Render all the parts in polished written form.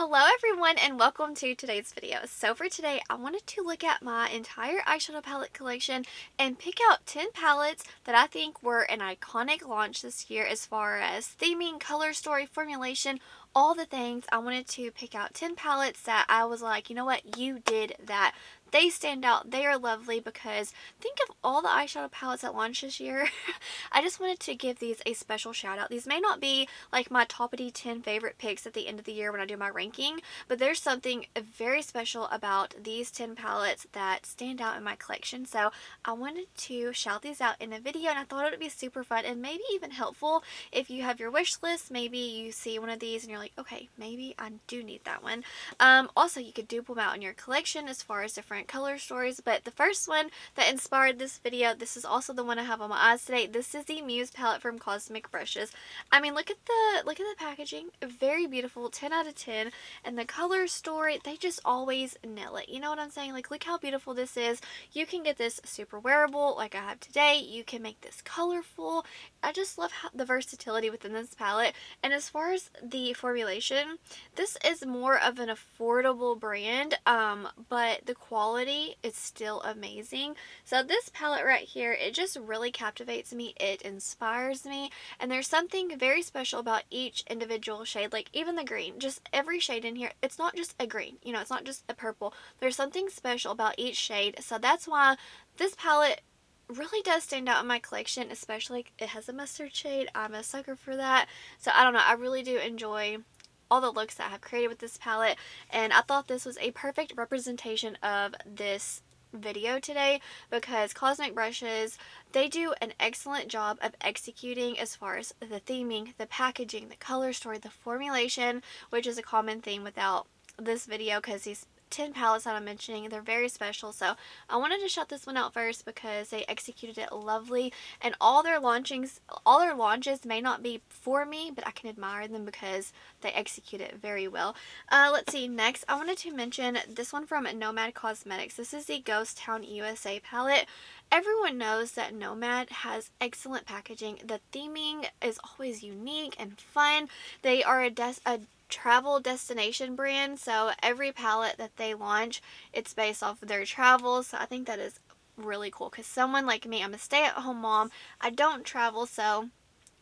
Hello everyone and welcome to today's video. So for today I wanted to look at my entire eyeshadow palette collection and pick out 10 palettes that I think were an iconic launch this year as far as theming, color story, formulation, all the things. I wanted to pick out 10 palettes that I was like, you know what, you did that. They stand out. They are lovely because think of all the eyeshadow palettes that launched this year. I just wanted to give these a special shout out. These may not be like my toppity 10 favorite picks at the end of the year when I do my ranking, but there's something very special about these 10 palettes that stand out in my collection. So I wanted to shout these out in a video, and I thought it would be super fun and maybe even helpful if you have your wish list. Maybe you see one of these and you're like, okay, maybe I do need that one. Also, you could dupe them out in your collection as far as different color stories, but the first one that inspired this video, this is also the one I have on my eyes today. This is the Muse palette from Cosmic Brushes. I mean, look at the packaging. Very beautiful, 10 out of 10. And the color story, they just always nail it. You know what I'm saying? Like, look how beautiful this is. You can get this super wearable like I have today. You can make this colorful. I just love the versatility within this palette. And as far as the formulation, this is more of an affordable brand, but the quality is still amazing. So this palette right here, it just really captivates me. It inspires me. And there's something very special about each individual shade, like even the green, just every shade in here. It's not just a green, you know, it's not just a purple. There's something special about each shade. So that's why this palette really does stand out in my collection, especially it has a mustard shade. I'm a sucker for that. So I don't know, I really do enjoy all the looks that I have created with this palette, and I thought this was a perfect representation of this video today because Cosmic Brushes, they do an excellent job of executing as far as the theming, the packaging, the color story, the formulation, which is a common theme without this video because these 10 palettes that I'm mentioning, they're very special. So I wanted to shout this one out first because they executed it lovely, and all their launches may not be for me, but I can admire them because they execute it very well. Let's see, next I wanted to mention this one from Nomad Cosmetics. This is the Ghost Town USA palette. Everyone knows that Nomad has excellent packaging. The theming is always unique and fun. They are a travel destination brand, so every palette that they launch, it's based off of their travels. So I think that is really cool because someone like me, I'm a stay-at-home mom, I don't travel, so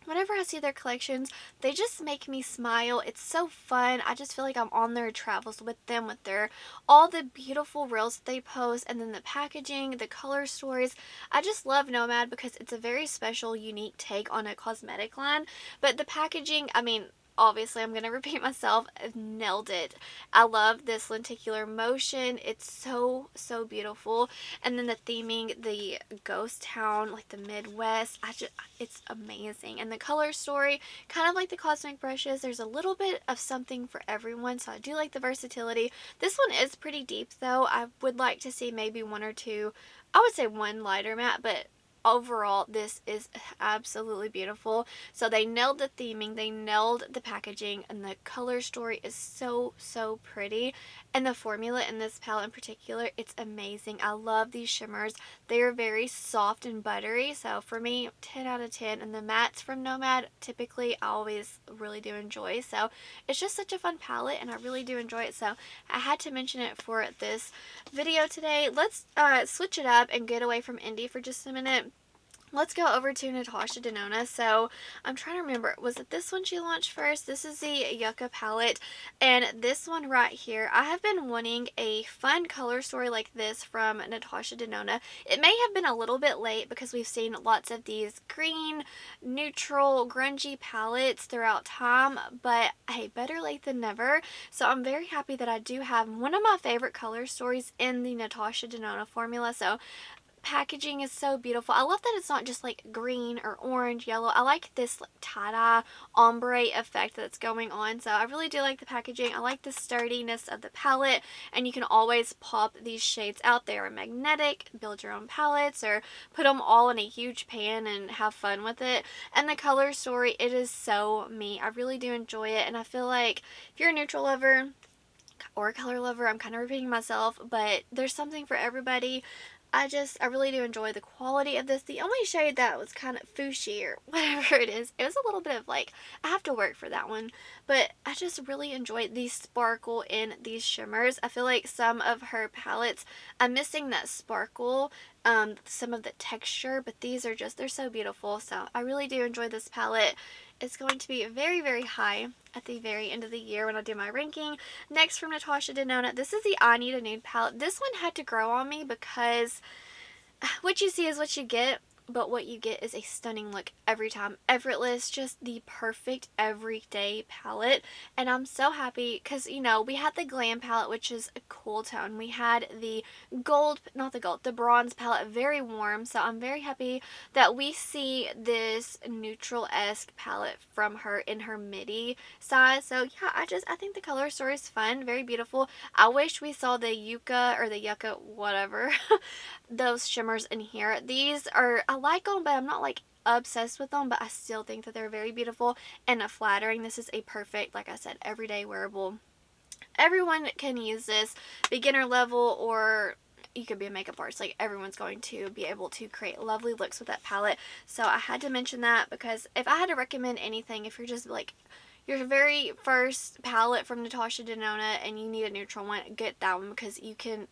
whenever I see their collections, they just make me smile. It's so fun. I just feel like I'm on their travels with them, with their all the beautiful reels that they post, and then the packaging, the color stories. I just love Nomad because it's a very special, unique take on a cosmetic line. But the packaging, I mean, obviously I'm going to repeat myself, nailed it. I love this lenticular motion. It's so beautiful. And then the theming, the ghost town, like the Midwest, it's amazing. And the color story, kind of like the Cosmic Brushes, there's a little bit of something for everyone, so I do like the versatility. This one is pretty deep though. I would like to see maybe one or two, I would say one lighter matte, but overall this is absolutely beautiful. So they nailed the theming, they nailed the packaging, and the color story is so pretty. And the formula in this palette in particular, it's amazing. I love these shimmers. They are very soft and buttery, so for me, 10 out of 10. And the mattes from Nomad, typically I always really do enjoy. So it's just such a fun palette and I really do enjoy it, so I had to mention it for this video today. Let's switch it up and get away from indie for just a minute. Let's go over to Natasha Denona. So I'm trying to remember, was it this one she launched first? This is the Yucca palette, and this one right here, I have been wanting a fun color story like this from Natasha Denona. It may have been a little bit late because we've seen lots of these green, neutral, grungy palettes throughout time, but hey, better late than never. So I'm very happy that I do have one of my favorite color stories in the Natasha Denona formula. So packaging is so beautiful. I love that it's not just like green or orange, yellow. I like this like tie-dye ombre effect that's going on. So I really do like the packaging. I like the sturdiness of the palette, and you can always pop these shades out. They are magnetic, build your own palettes, or put them all in a huge pan and have fun with it. And the color story, it is so me. I really do enjoy it, and I feel like if you're a neutral lover or a color lover, I'm kind of repeating myself, but there's something for everybody. I really do enjoy the quality of this. The only shade that was kind of foushy or whatever it was a little bit of like, I have to work for that one. But I just really enjoy the sparkle in these shimmers. I feel like some of her palettes, I'm missing that sparkle, some of the texture, but these are just, they're so beautiful. So I really do enjoy this palette. It's going to be very, very high at the very end of the year when I do my ranking. Next, from Natasha Denona, this is the I Need a Nude palette. This one had to grow on me because what you see is what you get, but what you get is a stunning look every time. Effortless, just the perfect everyday palette. And I'm so happy because, you know, we had the Glam palette, which is a cool tone. We had the gold, not the gold, the bronze palette, very warm. So I'm very happy that we see this neutral-esque palette from her in her midi size. So yeah, I think the color story is fun, very beautiful. I wish we saw the Yucca or the Yucca, whatever, those shimmers in here. These are, I like them, but I'm not like obsessed with them, but I still think that they're very beautiful and flattering. This is a perfect, like I said, everyday wearable. Everyone can use this, beginner level, or you could be a makeup artist. Like, everyone's going to be able to create lovely looks with that palette. So I had to mention that because if I had to recommend anything, if you're just like your very first palette from Natasha Denona and you need a neutral one, get that one because you can't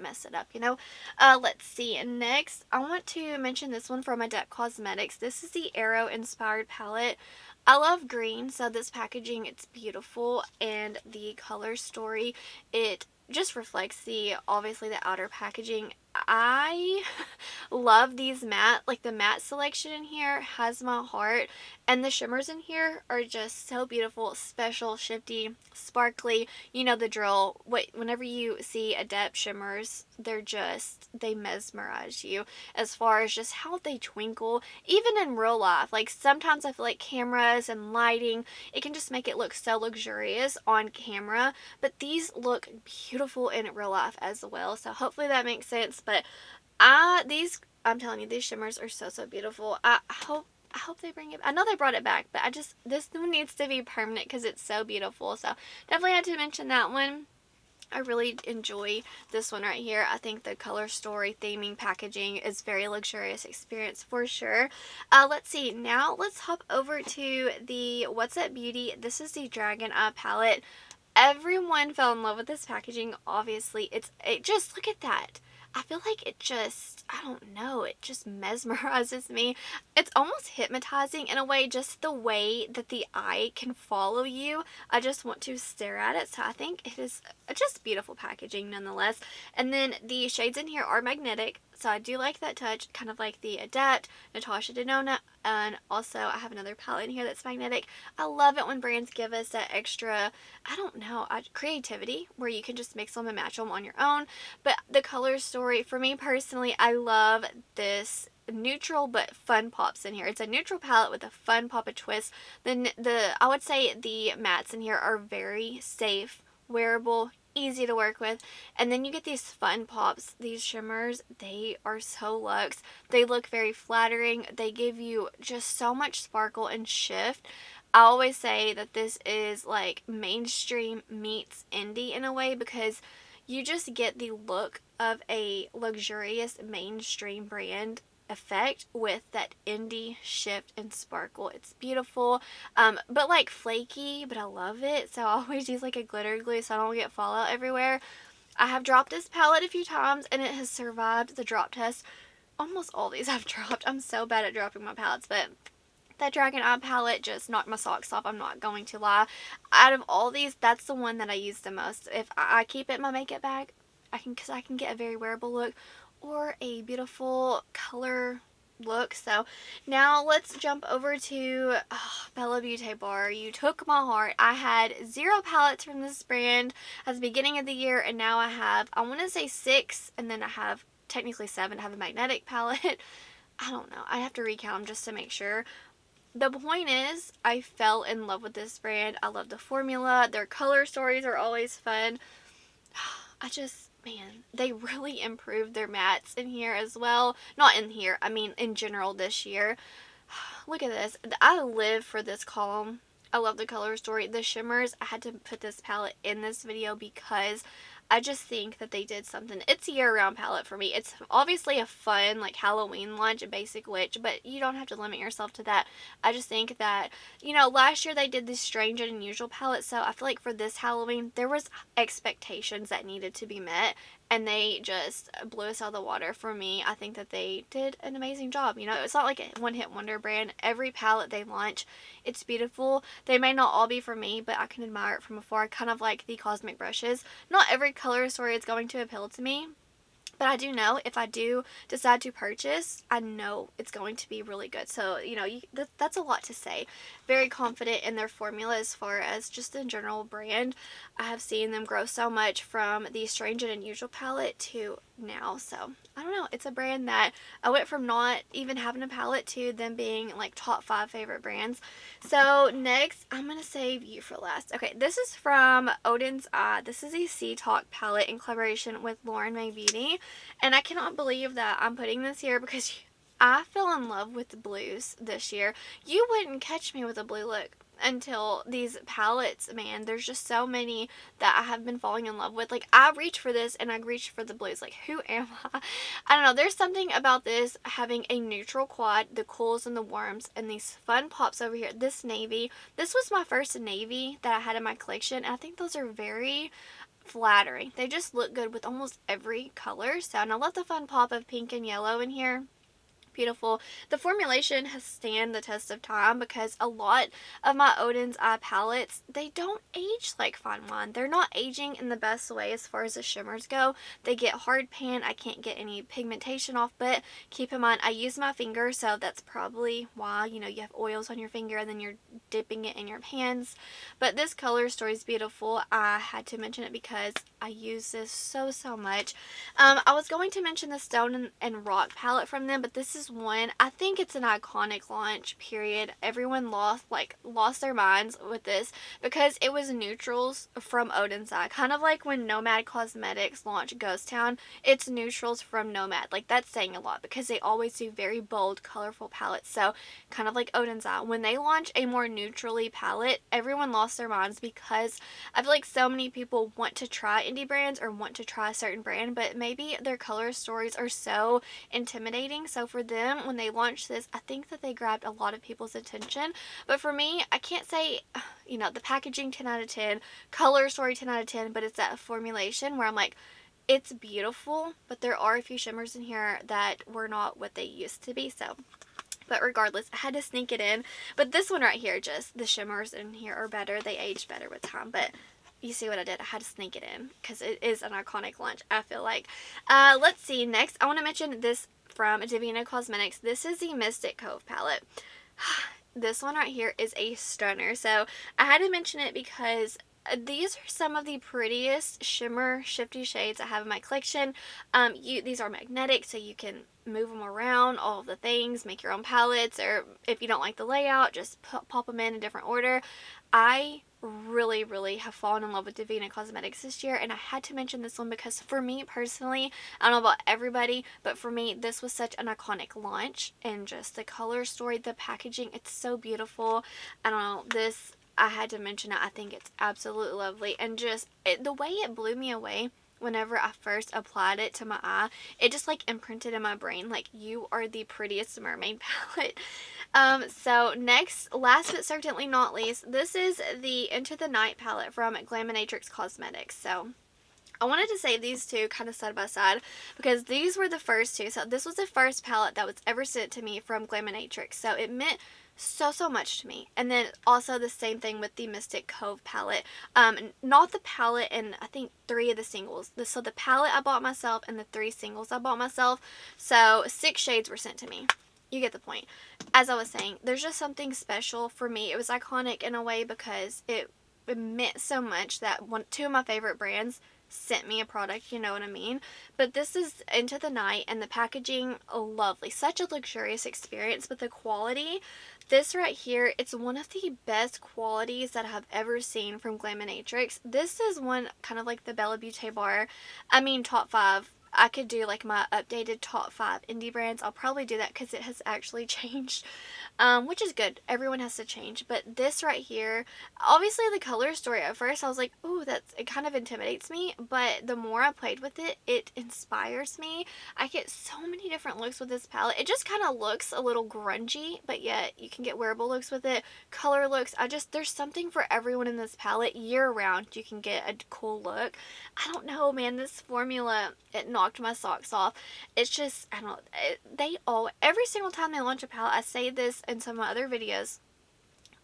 mess it up, you know. Let's see. Next, I want to mention this one from Adept Cosmetics. This is the Arrow inspired palette. I love green, so this packaging, it's beautiful, and the color story, it just reflects obviously the outer packaging. I love these matte, like the matte selection in here has my heart, and the shimmers in here are just so beautiful, special, shifty, sparkly. You know the drill. Whenever you see Adept shimmers, they mesmerize you as far as just how they twinkle, even in real life. Like, sometimes I feel like cameras and lighting, it can just make it look so luxurious on camera, but these look beautiful in real life as well. So hopefully that makes sense. But I'm telling you, these shimmers are so, so beautiful. I hope they bring it. I know they brought it back, but this one needs to be permanent because it's so beautiful. So definitely had to mention that one. I really enjoy this one right here. I think the color story, theming, packaging is very luxurious experience for sure. Let's see. Now let's hop over to the What's Up Beauty. This is the Dragon Eye palette. Everyone fell in love with this packaging. Obviously, it just, look at that. I feel like it just, I don't know, it just mesmerizes me. It's almost hypnotizing in a way, just the way that the eye can follow you. I just want to stare at it. So I think it is just beautiful packaging nonetheless. And then the shades in here are magnetic, so I do like that touch, kind of like the Adept, Natasha Denona, and also I have another palette in here that's magnetic. I love it when brands give us that extra, I don't know, creativity where you can just mix them and match them on your own. But the color story, for me personally, I love this neutral but fun pops in here. It's a neutral palette with a fun pop of twist. I would say the mattes in here are very safe, wearable, easy to work with, and then you get these fun pops. These shimmers, they are so luxe. They look very flattering. They give you just so much sparkle and shift. I always say that this is like mainstream meets indie in a way, because you just get the look of a luxurious mainstream brand effect with that indie shift and sparkle. It's beautiful, but like flaky, but I love it. So I always use like a glitter glue so I don't get fallout everywhere. I have dropped this palette a few times and it has survived the drop test. Almost all these I've dropped. I'm so bad at dropping my palettes, but that Dragon Eye palette just knocked my socks off, I'm not going to lie. Out of all these, that's the one that I use the most. If I keep it in my makeup bag, because I can get a very wearable look or a beautiful color look. So now let's jump over to Bella Beaute Bar. You took my heart. I had 0 palettes from this brand at the beginning of the year, and now I have, I want to say 6, and then I have technically 7. I have a magnetic palette. I don't know. I have to recount them just to make sure. The point is, I fell in love with this brand. I love the formula. Their color stories are always fun. Man, they really improved their mattes in here as well. Not in here, I mean in general this year. Look at this. I live for this column. I love the color story. The shimmers, I had to put this palette in this video because I just think that they did something. It's a year-round palette for me. It's obviously a fun, like, Halloween launch, a basic witch, but you don't have to limit yourself to that. I just think that, you know, last year they did this strange and unusual palette, so I feel like for this Halloween, there was expectations that needed to be met, and they just blew us out of the water. For me, I think that they did an amazing job. You know, it's not like a one-hit wonder brand. Every palette they launch, it's beautiful. They may not all be for me, but I can admire it from afar. I kind of like the cosmic brushes. Not every color story is going to appeal to me, but I do know if I do decide to purchase, I know it's going to be really good. So, you know, that's a lot to say. Very confident in their formula as far as just the general brand. I have seen them grow so much from the Strange and Unusual palette to now. So, I don't know. It's a brand that I went from not even having a palette to them being like top 5 favorite brands. So, next, I'm going to save you for last. Okay, this is from Odens Eye. This is a Sea Talk palette in collaboration with Lauren May Beauty. And I cannot believe that I'm putting this here because I fell in love with the blues this year. You wouldn't catch me with a blue look until these palettes, man. There's just so many that I have been falling in love with. Like, I reach for this and I reach for the blues. Like, who am I? I don't know. There's something about this having a neutral quad, the cools and the warms, and these fun pops over here. This navy. This was my first navy that I had in my collection. And I think those are very flattering. They just look good with almost every color. So, and I love the fun pop of pink and yellow in here. Beautiful. The formulation has stand the test of time because a lot of my Odins Eye palettes, they don't age like fine wine. They're not aging in the best way as far as the shimmers go. They get hard pan. I can't get any pigmentation off, but keep in mind I use my finger, so that's probably why, you know, you have oils on your finger and then you're dipping it in your hands. But this color story is beautiful. I had to mention it because I use this so much. I was going to mention the Stone and Rock palette from them, but this is one. I think it's an iconic launch, period. Everyone lost their minds with this because it was neutrals from Odens Eye. Kind of like when Nomad Cosmetics launched Ghost Town, it's neutrals from Nomad. Like, that's saying a lot because they always do very bold, colorful palettes. So, kind of like Odens Eye. When they launch a more neutrally palette, everyone lost their minds because I feel like so many people want to try indie brands or want to try a certain brand, but maybe their color stories are so intimidating. So for them, when they launched this, I think that they grabbed a lot of people's attention. But for me, I can't say, you know, the packaging 10 out of 10, color story 10 out of 10, but it's that formulation where I'm like, it's beautiful, but there are a few shimmers in here that were not what they used to be. So, but regardless, I had to sneak it in. But this one right here, just the shimmers in here are better. They age better with time. But you see what I did? I had to sneak it in because it is an iconic launch, I feel like. Let's see. Next, I want to mention this from Dena Cosmetics. This is the Mystic Cove palette. This one right here is a stunner. So I had to mention it because these are some of the prettiest shimmer shifty shades I have in my collection. These are magnetic, so you can move them around, all of the things, make your own palettes, or if you don't like the layout, just pop them in a different order. I really have fallen in love with Dena Cosmetics this year, and I had to mention this one because for me personally, I don't know about everybody, but for me, this was such an iconic launch, and just the color story, the packaging, it's so beautiful. I don't know, this, I had to mention it. I think it's absolutely lovely, and just the way it blew me away whenever I first applied it to my eye, it just like imprinted in my brain, like, you are the prettiest mermaid palette. So next, last but certainly not least, this is the Into the Night palette from Glaminatrix Cosmetics. So I wanted to save these two kind of side by side because these were the first two. So this was the first palette that was ever sent to me from Glaminatrix. So it meant so much to me. And then also the same thing with the Mystic Cove palette. Not the palette and I think 3 of the singles. So the palette I bought myself and the 3 singles I bought myself. So 6 shades were sent to me. You get the point. As I was saying, there's just something special for me. It was iconic in a way because it meant so much that 2 of my favorite brands sent me a product, you know what I mean? But this is Into the Night, and the packaging, lovely. Such a luxurious experience, but the quality, this right here, it's one of the best qualities that I have ever seen from Glaminatrix. This is one kind of like the Beaute Bar. I mean, top 5 I could do like my updated top 5 indie brands. I'll probably do that because it has actually changed, which is good. Everyone has to change. But this right here, obviously the color story at first I was like, ooh, it kind of intimidates me. But the more I played with it, it inspires me. I get so many different looks with this palette. It just kind of looks a little grungy, but yet you can get wearable looks with it, color looks. There's something for everyone in this palette. Year round you can get a cool look. I don't know, man, this formula, it knocked my socks off. It's just, I don't, every single time they launch a palette, I say this in some of my other videos,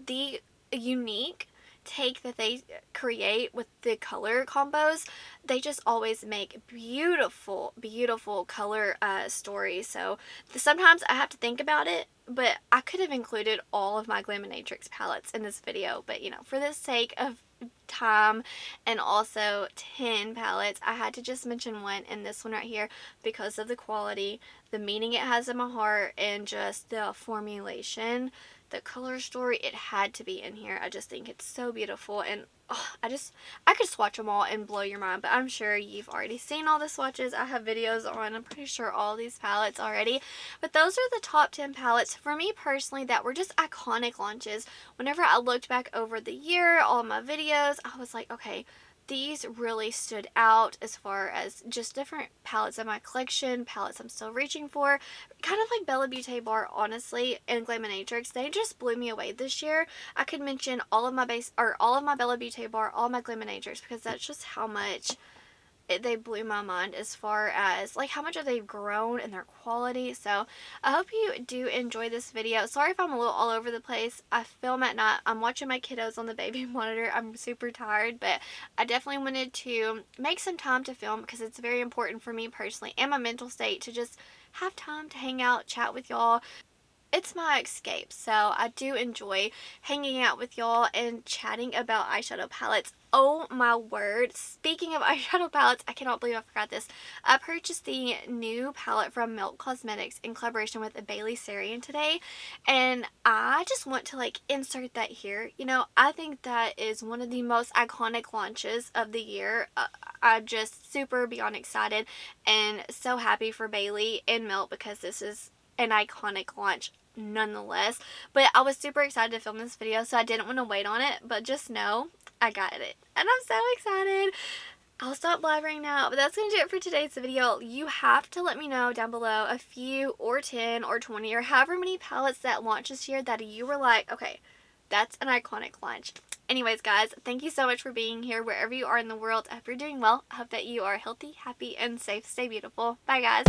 the unique take that they create with the color combos, they just always make beautiful, beautiful color stories. So sometimes I have to think about it, but I could have included all of my Glaminatrix palettes in this video, but you know, for the sake of time and also 10 palettes, I had to just mention one, and this one right here, because of the quality, the meaning it has in my heart, and just the formulation, the color story, it had to be in here. I just think it's so beautiful, and oh, I could swatch them all and blow your mind, but I'm sure you've already seen all the swatches. I have videos on, I'm pretty sure, all these palettes already, but those are the top 10 palettes for me personally that were just iconic launches. Whenever I looked back over the year, all my videos, I was like, okay, these really stood out as far as just different palettes in my collection, palettes I'm still reaching for. Kind of like Bella Beaute Bar, honestly, and Glaminatrix. They just blew me away this year. I could mention all of my all of my Bella Beaute Bar, all my Glaminatrix, because that's just how much they blew my mind as far as like how much have they grown in their quality. So I hope you do enjoy this video. Sorry if I'm a little all over the place. I film at night. I'm watching my kiddos on the baby monitor. I'm super tired, but I definitely wanted to make some time to film because it's very important for me personally and my mental state to just have time to hang out, chat with y'all. It's my escape, so I do enjoy hanging out with y'all and chatting about eyeshadow palettes. Oh my word, speaking of eyeshadow palettes, I cannot believe I forgot this. I purchased the new palette from Nomad Cosmetics in collaboration with Bailey Sarian today, and I just want to like insert that here. You know, I think that is one of the most iconic launches of the year. I'm just super beyond excited and so happy for Bailey and Melt because this is an iconic launch nonetheless. But I was super excited to film this video, so I didn't want to wait on it, but just know I got it and I'm so excited. I'll stop blabbering now, but that's going to do it for today's video. You have to let me know down below a few or 10 or 20 or however many palettes that launched this year that you were like, okay, that's an iconic launch. Anyways, guys, thank you so much for being here wherever you are in the world. I hope you're doing well. I hope that you are healthy, happy, and safe. Stay beautiful. Bye, guys.